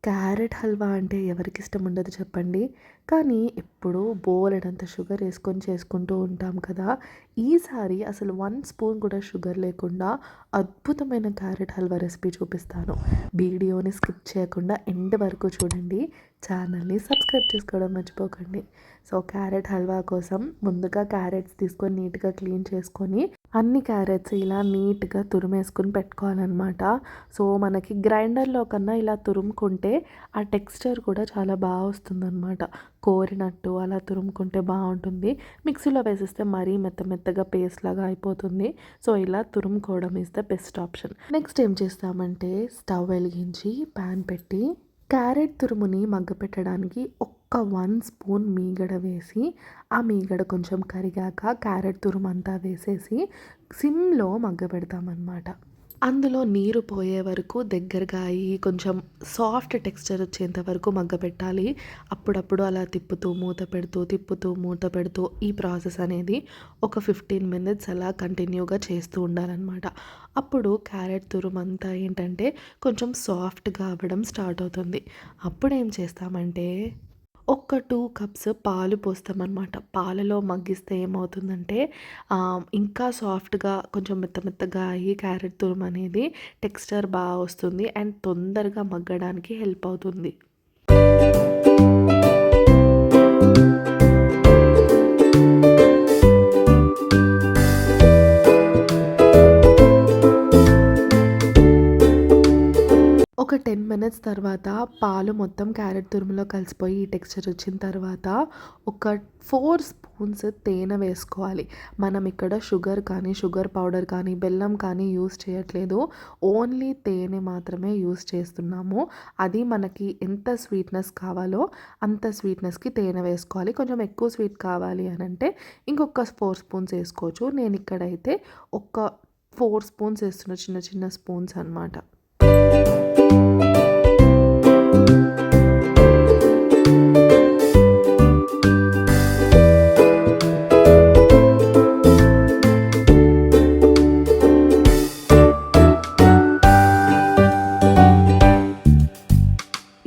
Carrot halwa అంటే ఎవరికిష్టం ఉండదు చెప్పండి. కానీ ఎప్పుడూ బోలెడంత షుగర్ యేసుకొని చేసుకుంటూ ఉంటాం కదా! ఈసారి అసలు 1 స్పూన్ కూడా షుగర్ లేకుండా అద్భుతమైన క్యారెట్ హల్వా రెసిపీ చూపిస్తాను. వీడియోని స్కిప్ చేయకుండా ఎండ్ వరకు చూడండి. ఛానల్‌ని సబ్స్క్రైబ్ చేసుకోవడం మర్చిపోకండి. సో, క్యారెట్ హల్వా కోసం ముందుగా క్యారెట్స్ తీసుకొని నీట్‌గా క్లీన్ చేసుకొని, అన్ని క్యారెట్స్ ఇలా నీట్‌గా తురిమేసుకొని పెట్టుకోవాలనమాట. సో, మనకి గ్రైండర్‌లో కన్నా ఇలా తురుముకుంటే ఆ టెక్స్చర్ కూడా చాలా వస్తుందనమాట. కోరినట్టు అలా తురుముకుంటే బావుంటుంది. మిక్సీలో వేసేస్తే మరీ మెత్తగా పేస్ట్ లాగా అయిపోతుంది. సో, ఇలా తురుముకోవడం is the best option. Next ఏం చేస్తామంటే స్టవ్ వెలిగించి పాన్ పెట్టి క్యారెట్ తురుముని మగ్గపెట్టడానికి ఒక్క 1 స్పూన్ మీగడ వేసి, ఆ మీగడ కొంచెం కరిగాక క్యారెట్ తురుమంతా వేసేసి సిమ్‌లో మగ్గబెడతామనమాట. అందులో నీరు పోయే వరకు దగ్గరగా అయ్యి కొంచెం సాఫ్ట్ టెక్స్చర్ వచ్చేంత వరకు మగ్గపెట్టాలి. అప్పుడప్పుడు అలా తిప్పుతూ మూత పెడుతూ ఈ ప్రాసెస్ అనేది ఒక 15 మినిట్స్ అలా కంటిన్యూగా చేస్తూ ఉండాలనమాట. అప్పుడు క్యారెట్ తురుమంతా ఏంటంటే కొంచెం సాఫ్ట్‌గా అవ్వడం స్టార్ట్ అవుతుంది. అప్పుడేం చేస్తామంటే ఒక 2 కప్స్ పాలు పోస్తామనమాట. పాలలో మగ్గిస్తే ఏమవుతుందంటే ఇంకా సాఫ్ట్‌గా కొంచెం మెత్తగా అయ్యి క్యారెట్ తురుమనేది టెక్స్చర్ వస్తుంది అండ్ తొందరగా మగ్గడానికి హెల్ప్ అవుతుంది. ఒక 10 మినిట్స్ తర్వాత పాలు మొత్తం క్యారెట్ తురుములో కలిసిపోయి ఈ టెక్స్చర్ వచ్చిన తర్వాత ఒక 4 స్పూన్స్ తేనె వేసుకోవాలి. మనం ఇక్కడ షుగర్ కానీ, షుగర్ పౌడర్ కానీ, బెల్లం కానీ యూస్ చేయట్లేదు. ఓన్లీ తేనె మాత్రమే యూస్ చేస్తున్నాము. అది మనకి ఎంత స్వీట్‌నెస్ కావాలో అంత స్వీట్‌నెస్‌కి తేనె వేసుకోవాలి. కొంచెం ఎక్కువ స్వీట్ కావాలి అనంటే ఇంకొక 4 స్పూన్స్ వేసుకోవచ్చు. నేను ఇక్కడైతే ఒక 4 స్పూన్స్ వేస్తున్నా, చిన్న స్పూన్స్ అనమాట.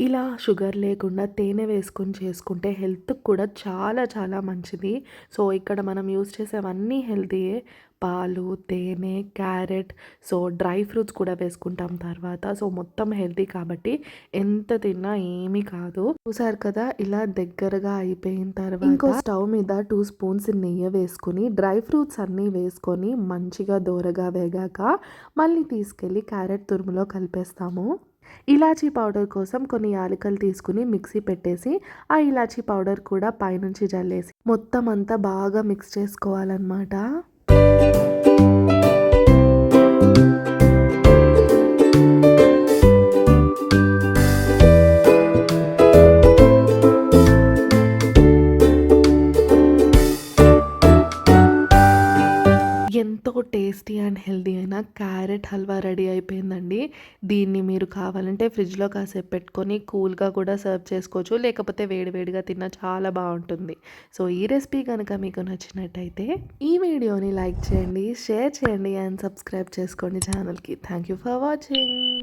ఇలా షుగర్ లేకుండా తేనె వేసుకొని చేసుకుంటే హెల్త్‌కి కూడా చాలా మంచిది. సో, ఇక్కడ మనం యూజ్ చేసేవన్నీ హెల్తీయే. పాలు, తేనె, క్యారెట్, సో డ్రై ఫ్రూట్స్ కూడా వేసుకుంటాం తర్వాత. సో, మొత్తం హెల్తీ కాబట్టి ఎంత తిన్నా ఏమీ కాదు. చూసారు కదా! ఇలా దగ్గరగా అయిపోయిన తర్వాత ఇంకో స్టవ్ మీద 2 స్పూన్స్ నెయ్యి వేసుకొని డ్రై ఫ్రూట్స్ అన్నీ వేసుకొని మంచిగా దోరగా వేగాక మళ్ళీ తీసుకెళ్ళి క్యారెట్ తురుములో కలిపేస్తాము. ఇలాచీ పౌడర్ కోసం కొన్ని యాలకులు తీసుకుని మిక్సీ పెట్టేసి ఆ ఇలాచీ పౌడర్ కూడా పైనుంచి జల్లేసి మొత్తం అంతా బాగా మిక్స్ చేసుకోవాలన్నమాట. ఎంతో టేస్టీ అండ్ హెల్తీ అయిన క్యారెట్ హల్వా రెడీ అయిపోయిందండి. దీన్ని మీరు కావాలంటే ఫ్రిడ్జ్‌లో కాసేపు పెట్టుకొని కూల్‌గా కూడా సర్వ్ చేసుకోవచ్చు. లేకపోతే వేడివేడిగా తిన్నా చాలా బావుంటుంది. సో, ఈ రెసిపీ కనుక మీకు నచ్చినట్టయితే ఈ వీడియోని లైక్ చేయండి, షేర్ చేయండి అండ్ సబ్స్క్రైబ్ చేసుకోండి ఛానల్‌కి. Thank you for watching.